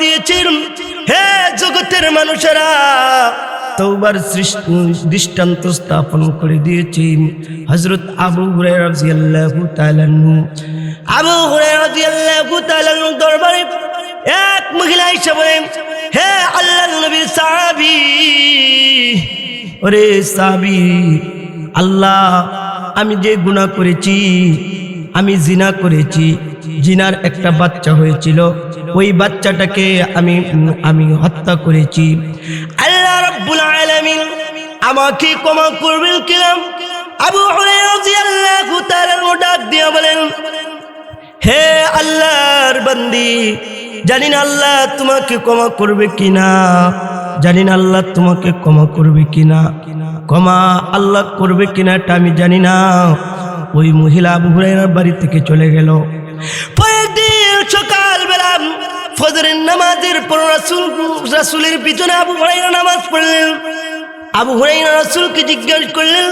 দিয়েছেন। হে জগতের মানুষেরা, তওবার দৃষ্টান্ত স্থাপন করে দিয়েছেন হযরত আবু হুরায়রা রাদিয়াল্লাহু তাআলা আনহু। আবু হুরায়রা রাদিয়াল্লাহু তাআলা আনহু দরবারে এক মহিলা এসে বলেন, হে আল্লাহর নবীর সাহাবী, ওরে সাহাবী, আল্লাহ, আমি যে গুনাহ করেছি, আমি জিনা করেছি, জিনার একটা বাচ্চা হয়েছিল, ওই বাচ্চাটাকে আমি হত্যা করেছি। আল্লাহ রাব্বুল আলামিন আমাকে ক্ষমা করবেন কিনা? আবু হুরায়রা রাদিয়াল্লাহু তাআলা ডাক দিয়ে বলেন, হে আল্লাহর বান্দি, জানি না আল্লাহ তোমাকে ক্ষমা করবে কিনা, জানি না আল্লাহ তোমাকে ক্ষমা করবে কিনা, ক্ষমা আল্লাহ করবে কিনা এটা আমি জানি না। ওই মহিলা আবু হুরায়রার বাড়ি থেকে চলে গেল। পরের দিন সকালবেলা ফজরের নামাজের পর রাসূলের পিছনে আবু হুরায়রা নামাজ পড়লেন। আবু হুরায়রা রাসূলকে জিজ্ঞাসা করলেন,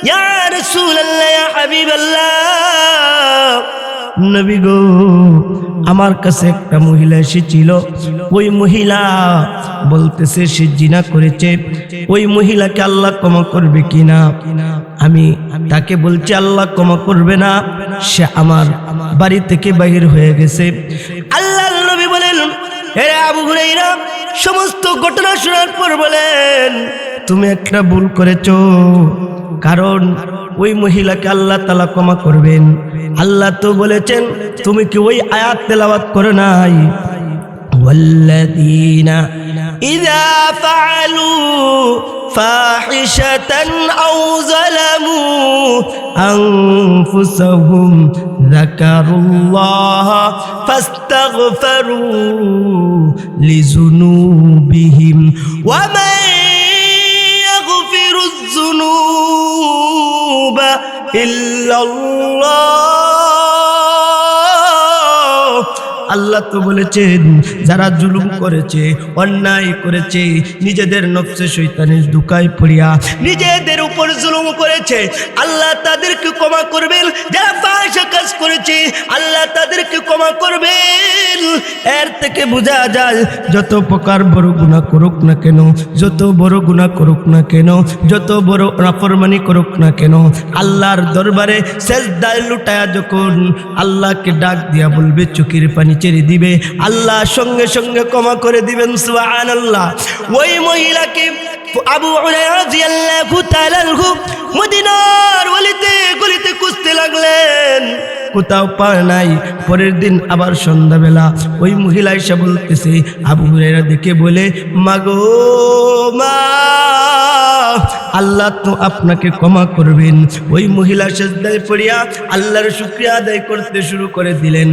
ইয়া রাসূলুল্লাহ, ইয়া হাবিবাল্লাহ, নবী গো, আমার কাছে একটা মহিলা এসেছিল, ওই মহিলা বলতেছে সে জিনা করেছে, ওই মহিলাকে আল্লাহ ক্ষমা করবে কিনা? আমি তাকে বলছি আল্লাহ ক্ষমা করবে না, সে আমার বাড়ি থেকে বাহির হয়ে গেছে। আল্লাহর নবী বলেন, হে আবু হুরায়রা, সমস্ত ঘটনা শোনার পর বলেন, তুমি একটা ভুল করেছো, কারণ ওই মহিলাকে আল্লাহ তাআলা ক্ষমা করবেন। আল্লাহ তো বলেছেন, তুমি কি ওই আয়াত তেলাওয়াত করো নাই? ওয়াল্লাযীনা ইযা ফাআলু ফাহিশাতান আও যালামু আনফুসাহুম যাকারুল্লাহ ফাস্তাগফিরু লিযুনুবিহিম ওয়া মান ইয়াগফিরুয যুনুবা ইল্লাল্লাহ। আল্লাহ তো বলেছেন, যারা জুলুম করেছে, অন্যায় করেছে, নিজেদের নফসে শয়তানের ধোঁকায় পড়িয়া নিজেদের উপর জুলুম করেছে, আল্লাহ তাদেরকে ক্ষমা করবেন। যারা ফাহিশা কাজ করেছে, আল্লাহ তাদেরকে ক্ষমা করবেন। এর থেকে বোঝা যায়, যত প্রকার বড় গুনাহ করুক না কেন, যত বড় গুনাহ করুক না কেন, যত বড় নাফরমানি করুক না কেন, আল্লাহর দরবারে সেজদায় লুটায়া যখন আল্লাহকে ডাক দিয়া বলবে, চোখের পানি ছেড়ে দিবে, আল্লাহ সঙ্গে সঙ্গে ক্ষমা করে দিবেন। সুবহানাল্লাহ। ওই মহিলাকে আবু হুরায়রা রাদিয়াল্লাহু তাআলা আনহু মদিনার গলিতে গলিতে খুঁজতে লাগলেন, কোথাও পায় নাই। পরের দিন আবার সন্ধ্যাবেলা ওই মহিলা এসে বলতেছে, আবু হুরায়রা দেখে বলে, মাগো মা, আল্লাহ তো আপনাকে ক্ষমা করবেন। ওই মহিলা সিজদায় পড়িয়া আল্লাহর শুকরিয়া আদায় করতে শুরু করে দিলেন।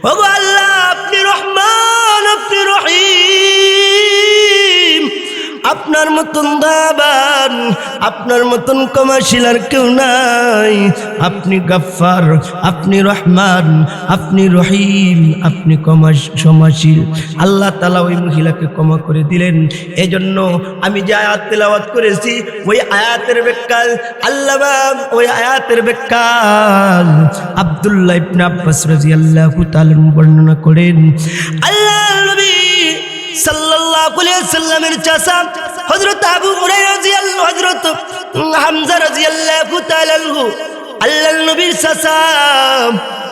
ওগো আল্লাহ, আপনি রহমান, আপনি রহিম, আপনার মতন দয়াবান, আপনার মতন ক্ষমাশীল আর কেউ নাই। আপনি গাফফার, আপনি রহমান, আপনি রহিম, আপনি ক্ষমাশীল। আল্লাহ তাআলা ওই মহিলাকে ক্ষমা করে দিলেন। এজন্য আমি যে আয়াত তেলাওয়াত করেছি, ওই আয়াতের ব্যাখ্যা ওই আয়াতের ব্যাখ্যা আব্দুল্লাহ ইবনে আব্বাস রাদিয়াল্লাহু তাআলা বর্ণনা করেন। আল্লাহর নবী সাল্লাল্লাহু আলাইহি ওয়াসাল্লামের চাচা হযরত আবু হুরায়রা রাদিয়াল্লাহু, হযরত হামজা রাদিয়াল্লাহু তাআলা আনহু, আল্লাহর নবীর চাচা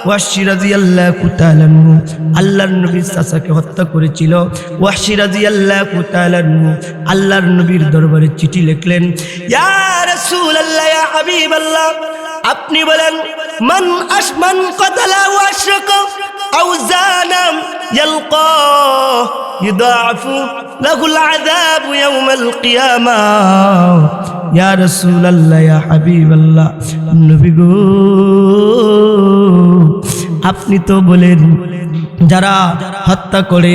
ওয়াহশী রাদিয়াল্লাহু তাআলা আনহু আল্লাহর নবীর চাচাকে হত্যা করেছিল। ওয়াহশী রাদিয়াল্লাহু তাআলা আনহু আল্লাহর নবীর দরবারে চিঠি লিখলেন, ইয়া রাসূলুল্লাহ, ইয়া হাবিবাল্লাহ, আপনি বলেন, মান কাতালা ওয়া আশরাকা আও জানা ইয়ালকা ইউদাফু লাহুল আযাবু ইয়াওমাল কিয়ামাহ। ইয়া রাসূলুল্লাহ, ইয়া হাবিবাল্লাহ, নবী গো, আপনি তো বলেন, যারা হত্যা করে,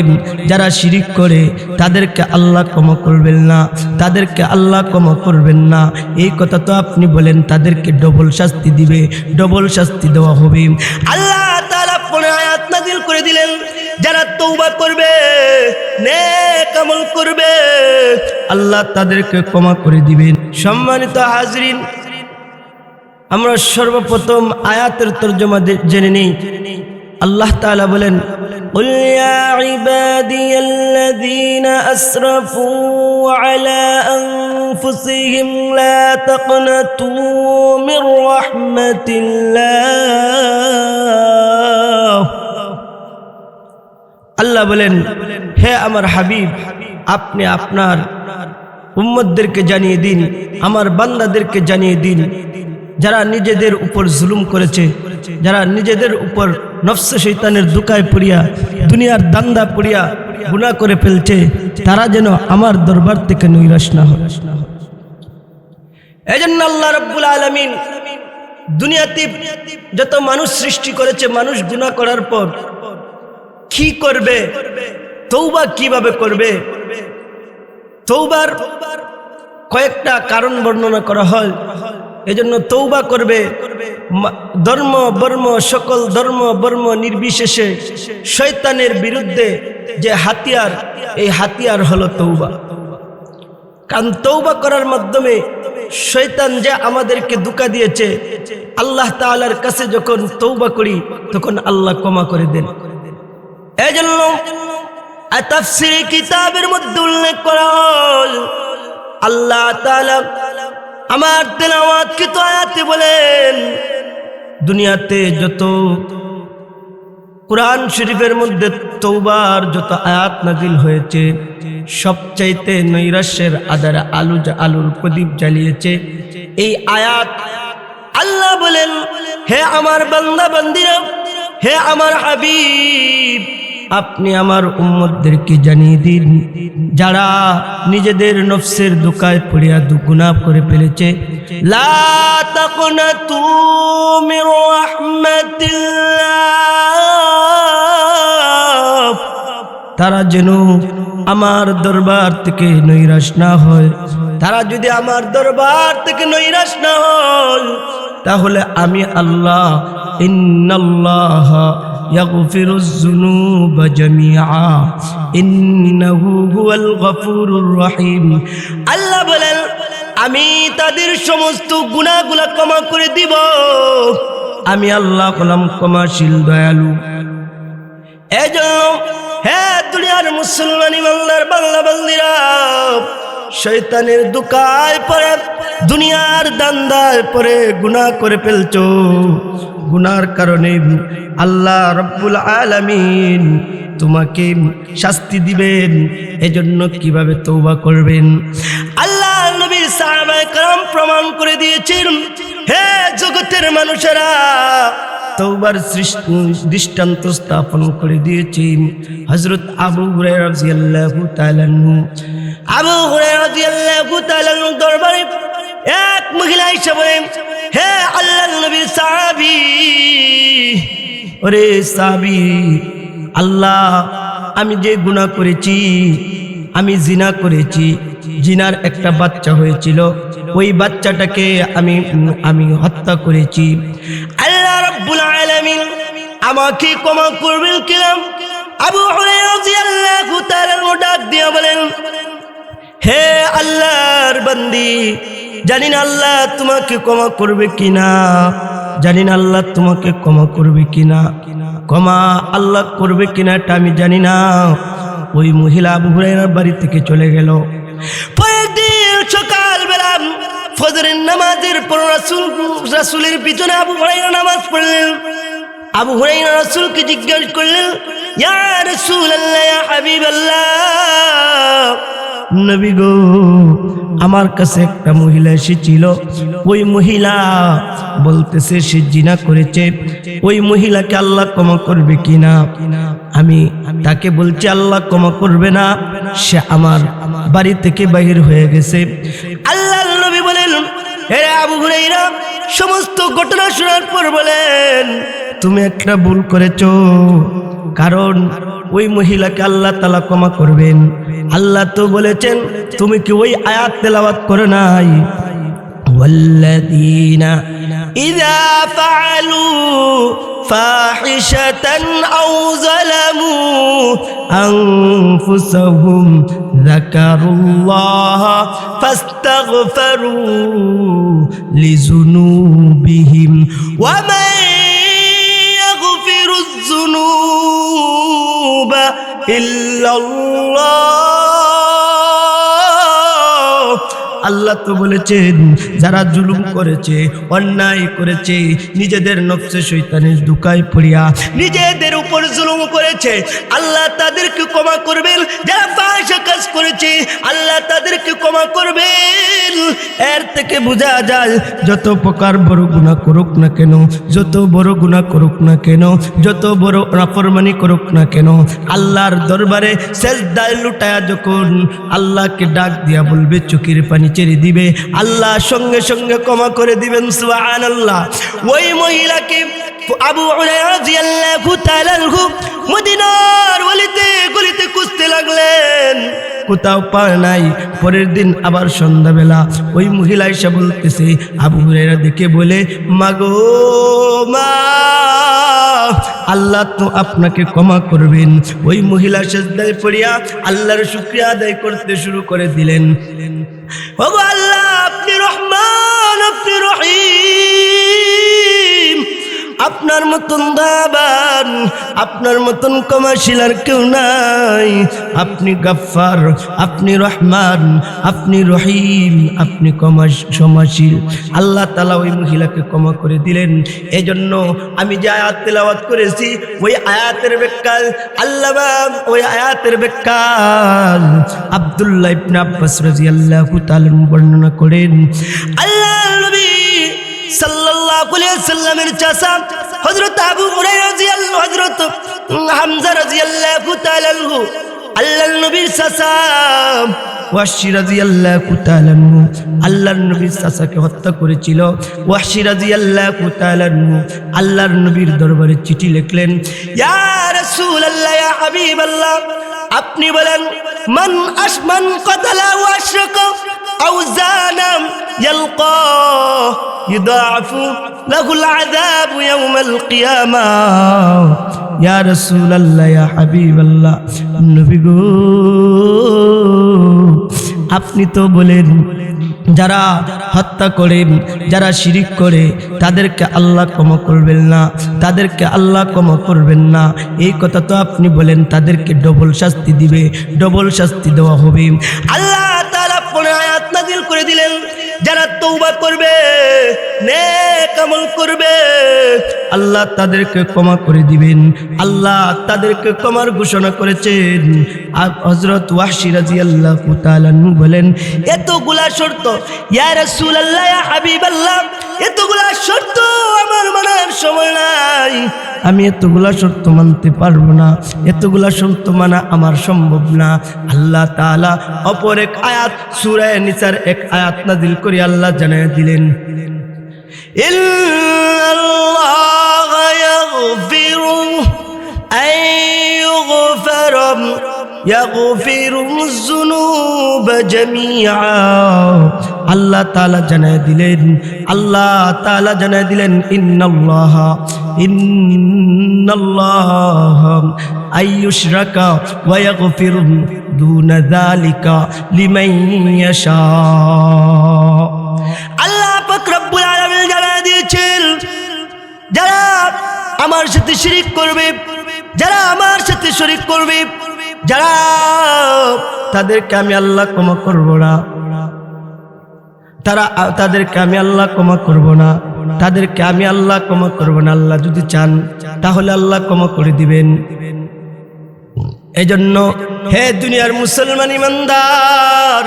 যারা শিরিক করে, তাদেরকে আল্লাহ ক্ষমা করবেন না, তাদেরকে আল্লাহ ক্ষমা করবেন না। এই কথা তো আপনি বলেন, তাদেরকে ডবল শাস্তি দিবে, ডবল শাস্তি দেওয়া হবে। আল্লাহ তাআলা কোরআন আয়াত নাযিল করে দিলেন, যারা তওবা করবে, নেক আমল করবে, আল্লাহ তাদেরকে ক্ষমা করে দিবেন। সম্মানিত হাজরিন, আমরা সর্বপ্রথম আয়াতের তরজমা জেনে নেই। আল্লাহ তাআলা বলেন, কুল ইয়া ইবাদিয়াল্লাযীনা আসরাফু আলা আনফুসিহিম লা তাকনাতু মির রাহমাতিল্লাহ। আল্লাহ বলেন, হে আমার হাবিব, আপনি আপনার উম্মতদেরকে জানিয়ে দিন, আমার বান্দাদেরকে জানিয়ে দিন, যারা নিজেদের উপর জুলুম করেছে, যারা নিজেদের উপর নফস শয়তানের দুকায় পড়িয়া দুনিয়ার দান্দা পড়িয়া গুনাহ করে ফেলছে, তারা যেন আমার দরবার থেকে নৈরাশ না হয়। এজন্য আল্লাহ রাব্বুল আলামিন দুনিয়াতে যত মানুষ সৃষ্টি করেছে, মানুষ গুনাহ করার পর কি করবে, তওবা কিভাবে করবে, তওবার কয়েকটা কারণ বর্ণনা করা হয়। এজন্য তওবা করবে ধর্ম বর্ম, সকল ধর্ম বর্ম নির্বিশেষে শয়তানের বিরুদ্ধে যে হাতিয়ার, এই হাতিয়ার হলো তওবা। কারণ তওবা করার মাধ্যমে শয়তান যে আমাদেরকে ধোঁকা দিয়েছে, আল্লাহ তাআলার কাছে যখন তওবা করি তখন আল্লাহ ক্ষমা করে দেন। এজন্য তাফসীরে কিতাবের মধ্যে উল্লেখ করা হয়, আল্লাহ তাআলা আমার তেলাওয়াতকৃত আয়াতে বলেন, দুনিয়াতে যত কুরআন শরীফের মধ্যে তওবার যত আয়াত নাজিল হয়েছে, সবচাইতে নৈরাশ্যের আধারে আলোর প্রদীপ জ্বালিয়েছে এই আয়াত। আল্লাহ বলেন, হে আমার বান্দা বান্দিরা, হে আমার হাবিব, আপনি আমার উম্মতদেরকে জানিয়ে দিন, যারা নিজেদের নফসের দুকায় পড়িয়া গুনাহ করে ফেলেছে, লা তাকনাতু মির রাহমাতিল্লাহ, তারা যেন আমার দরবার থেকে নৈরাশ না হয়। তারা যদি আমার দরবার থেকে নৈরাশ না হয়, তাহলে আমি আল্লাহ, ইন্নাল্লাহা ইয়াগফিরুয যুনুবা জামিআ ইন্নাহু হুয়াল গফুরুর রহিম। আল্লাহ বলেন, আমি তাদের সমস্ত গুনাহগুলো ক্ষমা করে দিব। আমি আল্লাহ হলাম ক্ষমাশীল, দয়ালু। এজন্য হে দুনিয়ার মুসলমান ইমানদার বান্দা বান্দিরা, শয়তানের দুকায় পড়ে দুনিয়ার দান্দায় পড়ে গুনাহ করে ফেলছো, গুনার কারণে আল্লাহ রাব্বুল আলামিন তোমাকে শাস্তি দিবেন। এজন্য কিভাবে তওবা করবেন, আল্লাহ নবীর সাহাবায়ে কেরাম প্রমাণ করে দিয়েছেন। হে জগতের মানুষেরা, তওবার দৃষ্টান্ত স্থাপন করে দিয়েছেন। হযরত আবু হুরায়রা রাদিয়াল্লাহু তাআলা আনহু, আবু হুরায়রা রাদিয়াল্লাহু তাআলা আনহু দরবারে এক মহিলা এসে বলেন, হে আল্লাহর নবীর সাহাবী, ওরে সাহাবী, আল্লাহ, আমি যে গুনাহ করেছি, আমি জিনা করেছি, জিনার একটা বাচ্চা হয়েছিল, ওই বাচ্চাটাকে আমি হত্যা করেছি। আল্লাহ রাব্বুল আলামিন আমাকে ক্ষমা করবেন কিনা? আবু হুরায়রা রাদিয়াল্লাহু তাআলা ডাক দিয়ে বলেন, হে আল্লাহর বান্দি, জানি না আল্লাহ তোমাকে ক্ষমা করবে কিনা, জানি না আল্লাহ তোমাকে ক্ষমা করবে কিনা, ক্ষমা আল্লাহ করবে কিনা এটা আমি জানি না। ওই মহিলা আবু হুরায়রার বাড়ি থেকে চলে গেল। পরের দিন সকালবেলা ফজরের নামাজের পর রাসূলের পিছনে আবু হুরায়রা নামাজ পড়লেন। আবু হুরায়রা রাসূলকে জিজ্ঞেস করলেন, ইয়া রাসূলুল্লাহ, ইয়া হাবিবাল্লাহ, নবী গো, আমার কাছে একটা মহিলা এসেছিল, ওই মহিলা বলতেছে সে জিনা করেছে, ওই মহিলাকে আল্লাহ ক্ষমা করবে কিনা? আমি তাকে বলছি আল্লাহ ক্ষমা করবে না, সে আমার বাড়ি থেকে বাহির হয়ে গেছে। আল্লাহর নবী বলেন, হে আবু হুরায়রা, সমস্ত ঘটনা শোনার পর বলেন, তুমি একটা ভুল করেছো, কারণ ওই মহিলাকে আল্লাহ তাআলা ক্ষমা করবেন। আল্লাহ তো বলেছেন, তুমি কি ওই আয়াত তেলাওয়াত করো নাই? ওয়াল্লাযীনা ইযা ফাআলু ফাহিশাতান আও যালামু আনফুসাহুম যাকারুল্লাহা ফাস্তাগফিরু লিযুনুবিহিম ওয়া মান ইয়াগফিরুয-যুনুবা ইল্লাল্লাহ। আল্লাহ তো বলেছেন যারা জুলুম করেছে, অন্যায় করেছে, নিজেদের নফসে শয়তানের ধোঁকায় পড়িয়া নিজেদের উপর জুলুম করেছে, আল্লাহ তাদেরকে ক্ষমা করবেন। যারা ফাহিশা কাজ করেছে, আল্লাহ তাদেরকে ক্ষমা করবেন। এর থেকে বোঝা যায় যত প্রকার বড় গুনাহ করুক না কেন, যত বড় গুনাহ করুক না কেন, যত বড় নাফরমানি করুক না কেন, আল্লাহর দরবারে সেজদায় লুটায়া যখন আল্লাহকে ডাক দিয়া বলবে, চোখের পানি ছেড়ে দিবে, আল্লাহ সঙ্গে সঙ্গে ক্ষমা করে দিবেন। সুবহানাল্লাহ। ওই মহিলাকে আবু হুরায়রা রাদিয়াল্লাহু তাআলা আনহু মদিনার গলিতে গলিতে খুঁজতে লাগলেন, কোথাও পায় নাই। পরের দিন আবার সন্ধ্যাবেলা ওই মহিলা এসে বলতেছে, আবু হুরায়রা দেখে বলে, মাগো মা, আল্লাহ তো আপনাকে ক্ষমা করবেন। ওই মহিলা সিজদায় পড়িয়া আল্লাহর শুকরিয়া আদায় করতে শুরু করে দিলেন। ওগো আল্লাহ, আপনি রহমান, আপনি রহিম, আপনার মতন দাবান, আপনার মতন ক্ষমাশীল আর কেউ নাই। আপনি গাফফার, আপনি রহমান, আপনি রহিম, আপনি ক্ষমাশীল। আল্লাহ তাআলা ওই মহিলাকে ক্ষমা করে দিলেন। এজন্য আমি যে আয়াত তেলাওয়াত করেছি, ওই আয়াতের ব্যাখ্যা আল্লামা, ওই আয়াতের ব্যাখ্যা আব্দুল্লাহ ইবনে আব্বাস রাদিয়াল্লাহু তাআলা বর্ণনা করেন। আল্লাহর নবী সাল্লাল্লাহু আলাইহি ওয়াসাল্লামের চাচা হযরত আবু হুরায়রা রাদিয়াল্লাহু, হযরত হামজা রাদিয়াল্লাহু তাআলা আনহু, আল্লাহর নবীর চাচা ওয়াহশী রাদিয়াল্লাহু তাআলা আনহু আল্লাহর নবীর চাচাকে হত্যা করেছিল। ওয়াহশী রাদিয়াল্লাহু তাআলা আনহু আল্লাহর নবীর দরবারে চিঠি লিখলেন, ইয়া রাসূলুল্লাহ, ইয়া হাবিবাল্লাহ, আপনি বলেন, মান কাতালা ওয়া আশরাকা আও জানা ইয়ালকা ইউদাফু লাহুল আযাবু ইয়াওমাল কিয়ামাহ। ইয়া রাসূলুল্লাহ, ইয়া হাবিবাল্লাহ, নবী গো, আপনি তো বলেন যারা হত্যা করে, যারা শিরিক করে, তাদেরকে আল্লাহ ক্ষমা করবেন না, তাদেরকে আল্লাহ ক্ষমা করবেন না। এই কথা তো আপনি বলেন, তাদেরকে ডবল শাস্তি দিবে, ডবল শাস্তি দেওয়া হবে। আল্লাহ তাআলা পুনঃ আয়াত নাযিল করে দিলেন, যারা তওবা করবে, নেক আমল করবে, আল্লাহ তাদেরকে ক্ষমা করে দিবেন। আল্লাহ তাদেরকে ক্ষমার ঘোষণা করেছেন। আর হযরত ওয়াহশী রাদিয়াল্লাহু তাআলা আনহু বলেন, এতগুলা শর্ত, ইয়া রাসূলুল্লাহ, ইয়া হাবিবাল্লাহ, এতগুলা শর্ত আমার মানার সময় নাই, আমি এতগুলা শর্ত মানতে পারবো না, এতগুলা শর্ত মানা আমার সম্ভব না। আল্লাহ তাআলা অপর এক আয়াত সূরা নিসার এক আয়াত নাযিল করে আল্লাহ জানায় দিলেন, ইন্নাল্লাহ ইয়াগফিরু আইয়ুগফারা ইয়াগফিরুজ যুনুবা জামিআ। আল্লাহ তাআলা জানায় দিলেন, আল্লাহ তাআলা জানায় দিলেন, ইন্নাল্লাহা আইয়ুশরাকা ওয়া ইয়াগফিরু দুনা যালিকা লিমান ইয়াশা। আল্লাহ পাক রব্বুল আলামিন জানায় দিয়েছেন, যারা আমার সাথে শিরিক করবে, যারা আমার সাথে শরীক করবে, যারা, তাদেরকে আমি আল্লাহ ক্ষমা করব না, তাদেরকে আমি আল্লাহ ক্ষমা করব না, তাদেরকে আমি আল্লাহ ক্ষমা করব না। আল্লাহ যদি চান তাহলে আল্লাহ ক্ষমা করে দিবেন। এজন্য হে দুনিয়ার মুসলমান ইমানদার,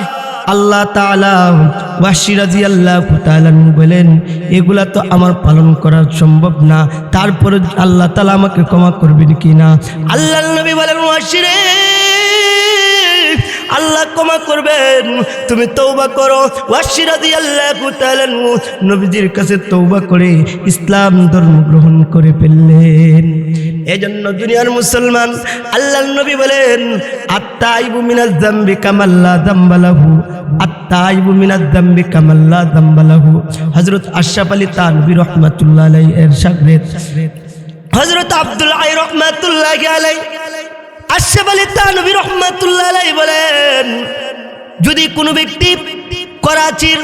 আল্লাহ তাআলা ওয়াহশী রাদিয়াল্লাহু তাআলা বলেন, এগুলা তো আমার পালন করা সম্ভব না, তারপরে আল্লাহ তাআলা আমাকে ক্ষমা করবেন কিনা? আল্লাহর নবী বলেন, ওয়াহশী রে, আল্লাহ ক্ষমা করবেন, তুমি তওবা করো। ওয়াহশী রাদিয়াল্লাহু তাআলা নবীজির কাছে তওবা করে ইসলাম ধর্ম গ্রহণ করে ফেললেন। এজন্য দুনিয়ার মুসলমান, আল্লাহর নবী বলেন, আত-তাইবু মিনাজ যামবি কামাল্লা যামবা লাহু, আত-তাইবু মিনাজ যামবি কামাল্লা যামবা লাহু। হযরত আশরাফ আলী থানভী রাহমাতুল্লাহ আলাইহি এর শাগরেদ হযরত আব্দুল আলী রাহমাতুল্লাহ আলাইহি, আশরাফ আলী থানভী রাহমাতুল্লাহ আলাইহি বলেন, যদি কোনো ব্যক্তি, করাচির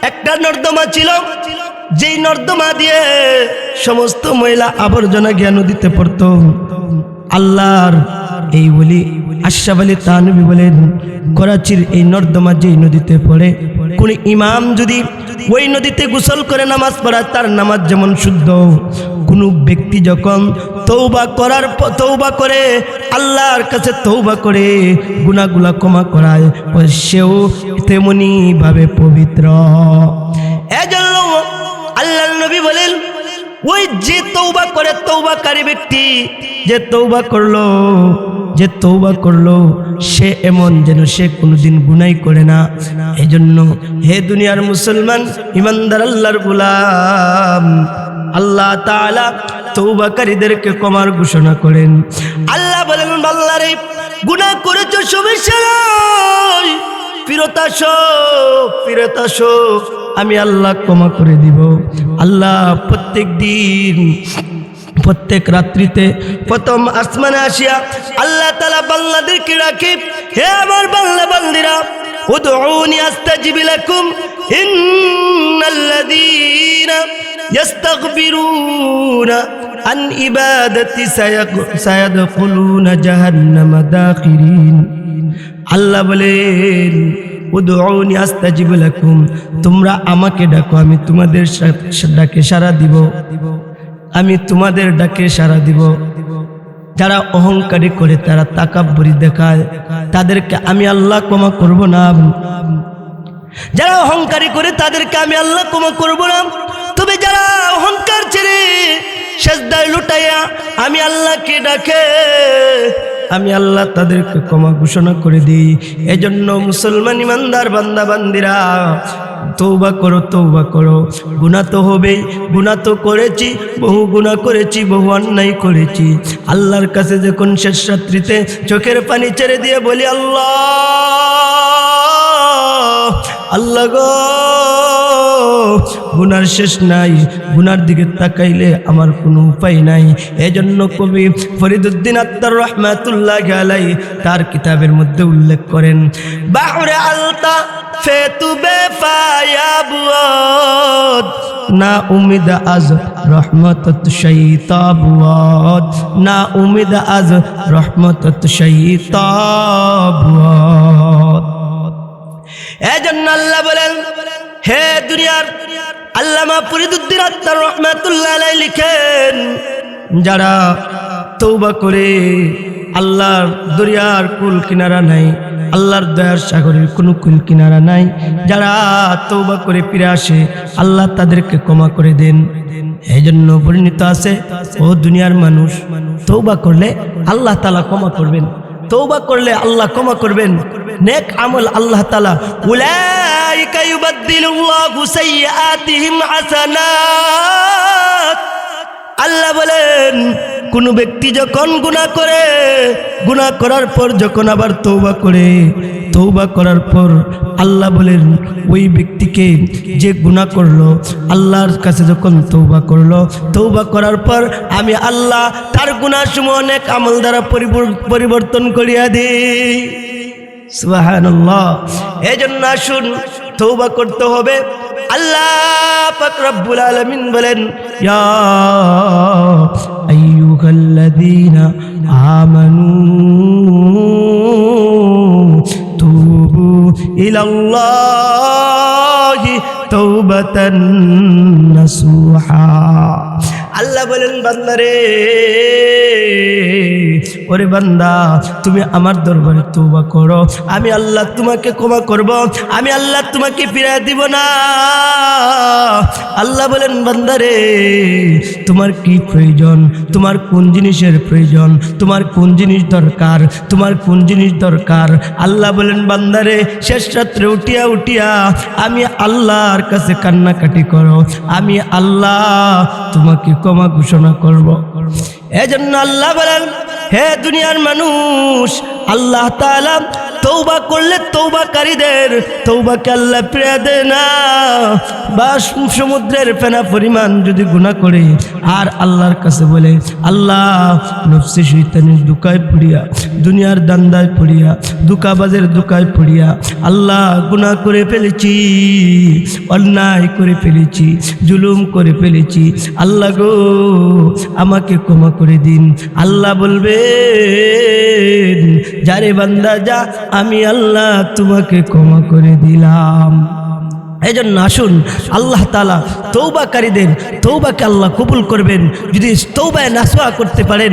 একটা নর্দমা ছিল, যেই নর্দমা দিয়ে সমস্ত ময়লা আবর্জনা গিয়ে নদীতে পড়তো, আল্লাহর এই বলি আশরাফ আলী থানভী বলেন, করাচির এই নর্দমা যেই নদীতে পড়ে, কোন ইমাম যদি ওই নদীতে গোসল করে নামাজ পড়ায় তার নামাজ যেমন শুদ্ধ, কোনো ব্যক্তি যখন তওবা করে আল্লাহর কাছে তওবা করে গুনাহগুলো ক্ষমা করায়, সেও তেমনি ভাবে পবিত্র। এজন্য আল্লাহর নবী বলেন, ওই যে তওবা করে, তওবাকারী ব্যক্তি যে তওবা করলো সে এমন যেন সে কোনোদিন গুনাহ করে না। এজন্য হে দুনিয়ার মুসলমান ইমানদার আল্লাহর গোলাম, আল্লাহ তাআলা তওবাকারীদেরকে ক্ষমার ঘোষণা করেন। আল্লাহ বলেন, বান্দারে গুনাহ করেছো সমস্যা নাই, ফিরত আসো, আমি আল্লাহ ক্ষমা করে দিব। আল্লাহ প্রত্যেক দিন প্রত্যেক রাত্রিতে প্রথম আসমানে আসিয়া আল্লাহ তাআলা বান্দাদেরকে রাখে, হে আমার বান্দা বান্দিরা, উদউনি আস্তাজিব লাকুম ইন্নাল্লাযীনা ইস্তাগফিরুনা আন ইবাদাতি সায়াদখুলুনা জাহান্নামা দাখিরিন। আল্লাহ বলেন, উদউনি আস্তাজিব লাকুম, তোমরা আমাকে ডাকো, আমি তোমাদের ডাকে সাড়া দিব, আমি তোমাদের ডাকে সাড়া দিব। যারা অহংকারী করে, তারা তাকাব্বুরি দেখায়, তাদেরকে আমি আল্লাহ ক্ষমা করব না। যারা অহংকারী করে তাদেরকে আমি আল্লাহ ক্ষমা করব না। তবে যারা অহংকার ছেড়ে সেজদায় লুটাইয়া আমি আল্লাহকে ডাকে, আমি আল্লাহ তাদেরকে ক্ষমা ঘোষণা করে দিই। এজন্য মুসলমান ইমানদার বান্দা বান্দিরা, তওবা করো। গুনাহ তো হবেই, গুনাহ তো করেছি, বহু গুনাহ করেছি, বহু অন্যায় করেছি। আল্লাহর কাছে যখন শেষ রাত্রিতে চোখের পানি ছেড়ে দিয়ে বলি, আল্লাহ গো, গুনার শেষ নাই, গুনার দিকে তাকাইলে আমার কোনো উপায় নাই। এজন্য কবি ফরিদউদ্দিন আত্তার রহমাতুল্লাহি আলাইহি তার কিতাবের মধ্যে উল্লেখ করেন, বাহরে আলতা ফেতু বেফায়াবুদ না উমিদ আজ রহমতত শৈতাবুদ, না উমিদ আজ রহমতত শৈতাবুদ। এজন্য আল্লাহ বলেন, হে দুনিয়ার আল্লামা ফরিদউদ্দিন আত্তার রহমাতুল্লাহি আলাইহি লিখেন, যারা তওবা করে আল্লাহর দরিয়ার কুল কিনারা নাই, আল্লাহর দয়ার সাগরের কোনো কুল কিনারা নাই, যারা তওবা করে ফিরে আসে আল্লাহ তাদেরকে ক্ষমা করে দেন। এই জন্য বর্ণিত আছে, ও দুনিয়ার মানুষ, তওবা করলে আল্লাহ তাআলা ক্ষমা করবেন, তওবা করলে আল্লাহ ক্ষমা করবেন। নেক আমল আল্লাহ তাআলা, উলাইকা ইউবাদদিলুল্লাহু সাইয়্যাতিহিম হাসানাত। আল্লাহ বলেন, কোন ব্যক্তি যখন গুনাহ করে, গুনাহ করার পর যখন আবার তওবা করে, তওবা করার পর আল্লাহ বলেন, ওই ব্যক্তিকে যে গুনাহ করলো আল্লাহর কাছে যখন তওবা করলো, তওবা করার পর আমি আল্লাহ তার গুনাহসমূহ অনেক আমল দ্বারা পরিবর্তন করিয়া দিই। সুবহানাল্লাহ। এজন্য আসুন তওবা করতে হবে। আল্লাহ পাক রব্বুল আলামিন বলেন, ইয়া আইয়ুহাল্লাযীনা আমানু তুবু ইলাল্লাহি তাওবাতান নাসুহা। আল্লাহ বলেন, বান্দারে, ওরে বান্দা, তুমি আমার দরবারে তওবা করো, আমি আল্লাহ তোমাকে ক্ষমা করব, আমি আল্লাহ তোমাকে ফিরিয়ে দিব না। আল্লাহ বলেন, বান্দারে, তোমার কি প্রয়োজন, তোমার কোন জিনিসের প্রয়োজন, তোমার কোন জিনিস দরকার, তোমার কোন জিনিস দরকার। আল্লাহ বলেন, বান্দারে, শেষ রাত্রে উঠিয়া আমি আল্লাহর কাছে কান্নাকাটি করো, আমি আল্লাহ তোমাকে ক্ষমা ঘোষণা করব। এজন্য আল্লাহ বলেন, হে দুনিয়ার মানুষ, আল্লাহ তাআলা তওবা করলে তওবাকারীদের তওবাকে আল্লাহ ফিরিয়ে দেয় না। বা সমুদ্রের ফেনা পরিমাণ যদি গুনাহ করে আর আল্লাহর কাছে বলে, আল্লাহ নফসে শয়তানের দুকায় পড়িয়া, দুনিয়ার দান্দায় পড়িয়া, দুকাবাজের দুকায় পড়িয়া আল্লাহ গুনাহ করে ফেলেছি, অন্যায় করে ফেলেছি, জুলুম করে ফেলেছি, আল্লাহ গো আমাকে ক্ষমা করে দিন। আল্লাহ বলবে, যারে বান্দা যা, আমি আল্লাহ তোমাকে ক্ষমা করে দিলাম। এই জন্য আসুন আল্লাহ তাআলা তওবাকারীদের তওবাকে আল্লাহ কবুল করবেন যদি তওবায়ে নাসুহা করতে পারেন।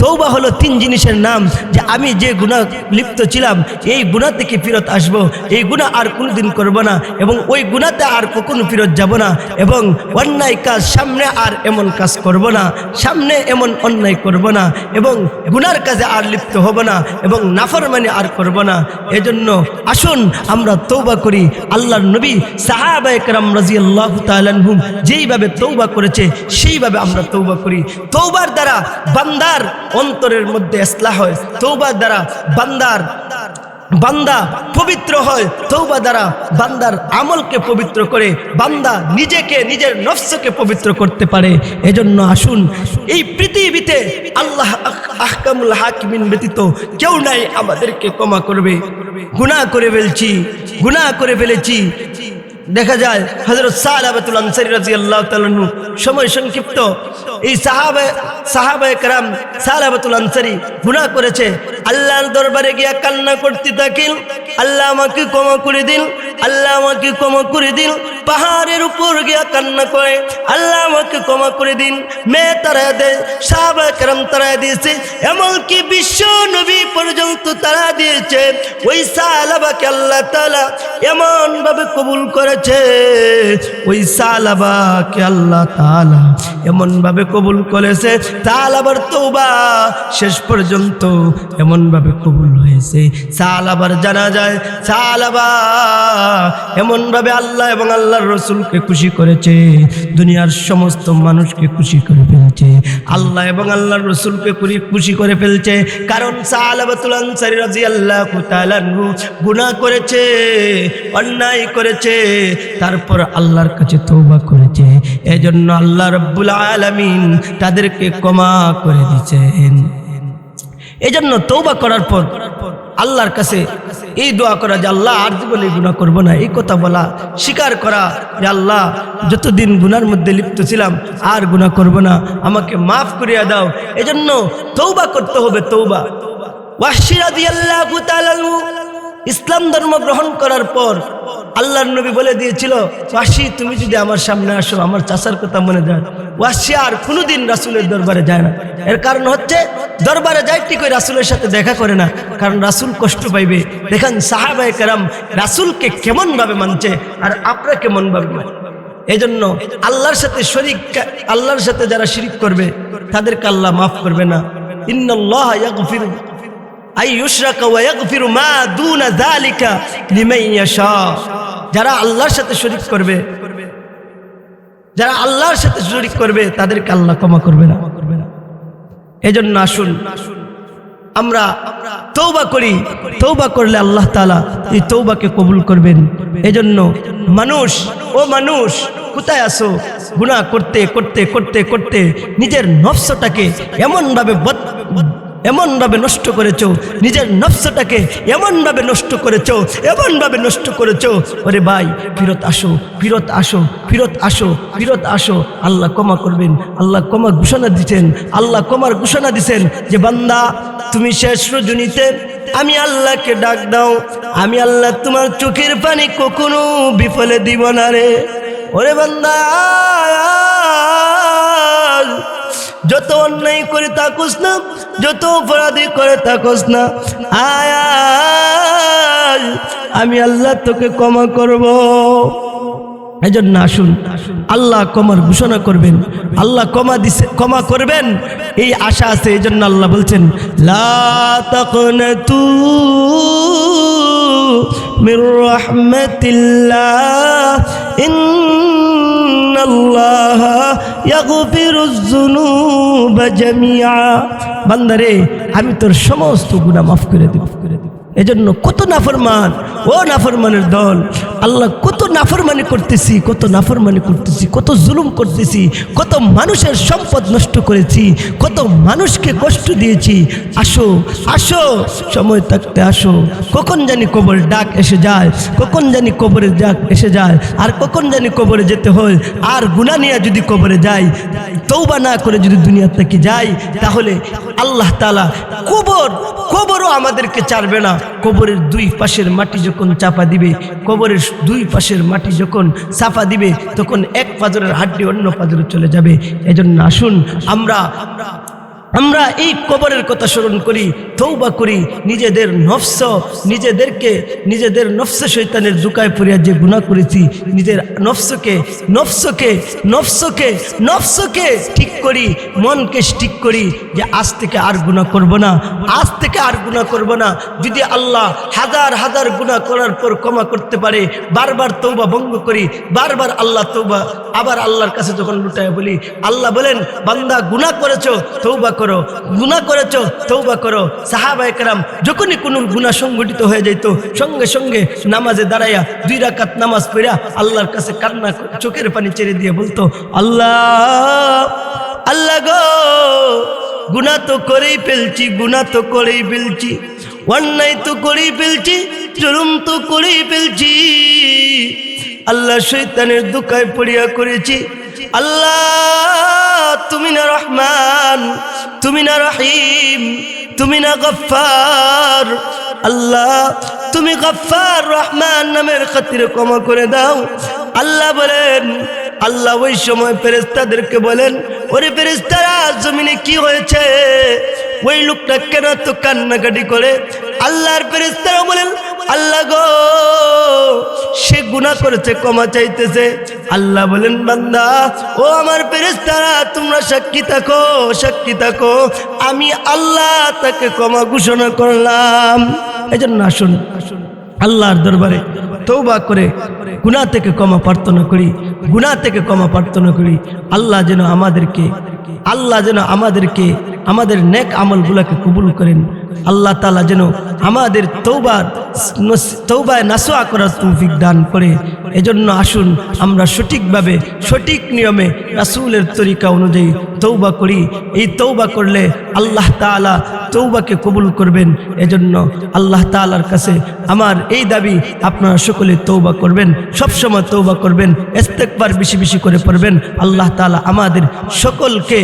তওবা হলো তিন জিনিসের নাম, যে আমি যে গুনাহ লিপ্ত ছিলাম এই গুনাহ থেকে ফিরত আসব, এই গুনাহ আর কোনোদিন করব না, এবং ওই গুনাহতে আর কখনো ফিরত যাব না, এবং অন্যায় কাজ সামনে আর এমন কাজ করব না, সামনে এমন অন্যায় করব না, এবং গুনার কাজে আর লিপ্ত হব না, এবং নাফরমানি আর করব না। এজন্য আসুন আমরা তওবা করি। আল্লাহর নবী সাহাবায়ে কেরাম রাদিয়াল্লাহু তাআলা আনহুম যেইভাবে তওবা করেছে সেইভাবে আমরা তওবা করি। তওবার দ্বারা বান্দার অন্তরের মধ্যে ইসলাহ হয়, তওবার দ্বারা বান্দা পবিত্র হয়, তওবা দ্বারা বান্দার আমলকে পবিত্র করে বান্দা নিজেকে, নিজের নফসকে পবিত্র করতে পারে। এজন্য আসুন, এই পৃথিবীতে আল্লাহ আহকামুল হাকিমিন ব্যতীত কেউ নাই আমাদেরকে ক্ষমা করবে। গুনাহ করে ফেলেছি। দেখা যায় হযরত সালাবাতুল আনসারী রাদিয়াল্লাহু তাআলা আনহু, সময় সংক্ষিপ্ত, এই সাহাবায়ে কেরাম সালাবাতুল আনসারী গুনাহ করেছে, আল্লাহর দরবারে গিয়া কান্না করতে থাকেন, আল্লাহ আমাকে ক্ষমা করে দিন, আল্লাহ আমাকে ক্ষমা করে দিন। পাহাড়ের উপর গিয়া কান্না করে, আল্লাহ আমাকে ক্ষমা করে দিন। মেয়ে তারা দেয়, সাহাবায়ে কেরাম তারা দিয়েছে, এমনকি বিশ্ব নবী পর্যন্ত তারা দিয়েছে। ওই সাহাবাকে আল্লাহ তাআলা এমন ভাবে কবুল করেছে, ওই সাহাবাকে আল্লাহ তাআলা এমন ভাবে কবুল করেছে, সাহাবার তওবা শেষ পর্যন্ত এমন ভাবে কবুল হয়েছে। সাহাবার জানা যায়, সাহাবা এমন ভাবে আল্লাহ এবং আল্লাহর রাসূলকে খুশি করেছে, দুনিয়ার সমস্ত মানুষকে খুশি করে ফেলছে, আল্লাহ এবং আল্লাহর রাসূলকে খুশি করে ফেলছে। কারণ সালাবাতুল আনসারী রাদিয়াল্লাহু তাআলা আনহু গুনাহ করেছে, অন্যায় করেছে, তারপর আল্লাহর কাছে তওবা করেছে। এজন্য আল্লাহ রাব্বুল আলামিন তাদেরকে ক্ষমা করে দিয়েছেন। এজন্য তওবা করার পর আল্লাহর কাছে এই দোয়া করা যে আল্লাহ আর জীবনে গুনাহ করব না, এই কথা বলা, স্বীকার করা যে আল্লাহ যতদিন গুনার মধ্যে লিপ্ত ছিলাম আর গুনাহ করব না, আমাকে মাফ করিয়া দাও। এজন্য তওবা করতে হবে। তওবা ওয়াহশী রাদিয়াল্লাহু তাআলা ইসলাম ধর্ম গ্রহণ করার পর আল্লাহর নবী বলে দিয়েছিল, ওয়াহশী তুমি যদি আমার সামনে আসো, আমার চাচার কথা মনে যায়। ওয়াহশী আর কোনোদিন রাসূলের দরবারে যায় না। এর কারণ হচ্ছে, দরবারে যায় ঠিকই, রাসূলের সাথে দেখা করে না, কারণ রাসূল কষ্ট পাইবে। দেখেন সাহাবায়ে কেরাম রাসূলকে কেমন ভাবে মানছে, আর আপনারা কেমন ভাবে মানেন। এজন্য আল্লাহর সাথে যারা শিরিক করবে তাদেরকে আল্লাহ মাফ করবে না। ইন্নাল্লাহা ইয়াগফিরু আই ইউশরাকা ওয়া ইয়াগফিরু মা দুনা যালিকা লিমান ইয়াশা। যারা আল্লাহর সাথে শিরিক করবে, তাদেরকে আল্লাহ ক্ষমা করবে না। এজন্য আসুন আমরা তওবা করি। তওবা করলে আল্লাহ তাআলা এই তওবাকে কবুল করবেন। এজন্য মানুষ কোথায় আসো? গুনাহ করতে করতে করতে করতে নিজের নফসটাকে এমনভাবে নষ্ট করেছো, নিজের নফসটাকে এমনভাবে নষ্ট করেছো। ওরে ভাই, ফিরত আসো। আল্লাহ ক্ষমা করবেন। আল্লাহ ক্ষমার ঘোষণা দিচ্ছেন যে বান্দা, তুমি শেষ রজনীতে আমি আল্লাহকে ডাক দাও, আমি আল্লাহ তোমার চোখের পানি কখনো বিফলে দিব না রে। ওরে বান্দা, যত অন্যায় করে থাকোস না, যত অপরাধী করে থাকোস না, আমি আল্লাহ তোকে ক্ষমা করব। এজন্য আসুন আল্লাহ ক্ষমার ঘোষণা করবেন, আল্লাহ ক্ষমা করবেন এই আশা আছে। এজন্য আল্লাহ বলছেন, লা তাকনাতু মির রাহমাতিল্লাহ ইন্নাল্লাহা ইয়াগফিরুয যুনুবা জামিআ। বান্দারে, আমি তোর সমস্ত গুনাহ মাফ করে দেব। এজন্য কত নাফরমান, ও নাফরমানের দল, আল্লাহ কত নাফরমানি করতেছি, কত নাফরমানি করতেছি, কত জুলুম করতেছি, কত মানুষের সম্পদ নষ্ট করেছি, কত মানুষকে কষ্ট দিয়েছি। আসো আসো, সময় থাকতে আসো। কখন জানি কবরের ডাক এসে যায়, কখন জানি কবরের ডাক এসে যায়, আর কখন জানি কবরে যেতে হয়। আর গুনাহ নিয়ে যদি কবরে যাই, তওবা না করে যদি দুনিয়া থেকে যাই, তাহলে আল্লাহ তাআলা কবরও আমাদেরকে ছাড়বে না। কবরের দুই পাশের মাটি যখন চাপা দিবে, কবরের দুই পাশের মাটি যখন চাপা দিবে, তখন এক পাজরের হাড্ডি অন্য পাজরে চলে যাবে। এজন্য আসুন আমরা এই কবরের কথা স্মরণ করি, তওবা করি, নিজেদের নফস শয়তানের জুকায় পড়িয়া যে গুনাহ করেছি, নিজের নফসকে ঠিক করি, মনকে ঠিক করি যে আজ থেকে আর গুনাহ করব না, আজ থেকে আর গুনাহ করব না। যদি আল্লাহ হাজার হাজার গুনাহ করার পর ক্ষমা করতে পারে, বারবার তওবা ভঙ্গ করি, বারবার আল্লাহ তওবা, আবার আল্লাহর কাছে যখন লুটায় বলি, আল্লাহ বলেন বান্দা গুনাহ করেছো তওবা করো, গুনাহ করেছো তওবা করো। সাহাবায়ে কেরাম যখনই কোনো গুনাহ সংগঠিত হয়ে যেত, সঙ্গে সঙ্গে নামাজে দাঁড়াইয়া 2 রাকাত নামাজ পড়া আল্লাহর কাছে কান্না, চোখের পানি ছেড়ে দিয়ে বলতো, আল্লাহ গো, গুনাহ তো করেই ফেলছি, অন্যায় তো করেই ফেলছি, জুলুম তো করেই ফেলছি। আল্লাহ শয়তানের ধোঁকায় পড়িয়া করেছি। আল্লাহ তুমি না রহমান, তুমি না রহিম, তুমি না গফফার। আল্লাহ তুমি গফফার রহমান নামের খাতিরে ক্ষমা করে দাও। আল্লাহ বলেন, আল্লাহ ওই সময় ফেরেশতাদেরকে বলেন, ওরে ফেরেশতারা, জমিনে কি হয়েছে? ওই লোকটা কেন তো কান্নাকাটি করে? আল্লাহর ফেরেশতারা বলেন, আল্লাহ গো, সে গুনাহ করেছে, ক্ষমা চাইতেছে। আল্লাহ বলেন, বান্দা, ও আমার ফেরেশতারা, তোমরা সাক্ষী থাকো, আমি আল্লাহ তাকে ক্ষমা ঘোষণা করলাম। এজন্য আসুন আল্লাহর দরবারে তওবা করে গুনাহ থেকে ক্ষমা প্রার্থনা করি। আল্লাহ যেন আমাদেরকে আমাদের নেক আমলগুলোকে কবুল করেন। আল্লাহ তাআলা যেন আমাদের তওবায় নাসুহা করার তৌফিক দান করে। এজন্য আসুন আমরা সঠিকভাবে, সঠিক নিয়মে রাসূলের তরিকা অনুযায়ী তওবা করি। এই তওবা করলে আল্লাহ তাআলা তওবাকে কবুল করবেন। এজন্য আল্লাহ তাআলার কাছে আমার এই দাবি, আপনারা সকলে তওবা করবেন, সবসময় তওবা করবেন, ইস্তেগফার বেশি বেশি করে পড়বেন। আল্লাহ তাআলা আমাদের সকলকে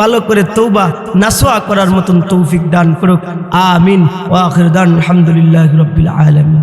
ভালো করে তওবা নাসুহা করার মতন তৌফিক দান করুক। আমিন। ওয়া আখির দান আলহামদুলিল্লাহি রাব্বিল আলামিন।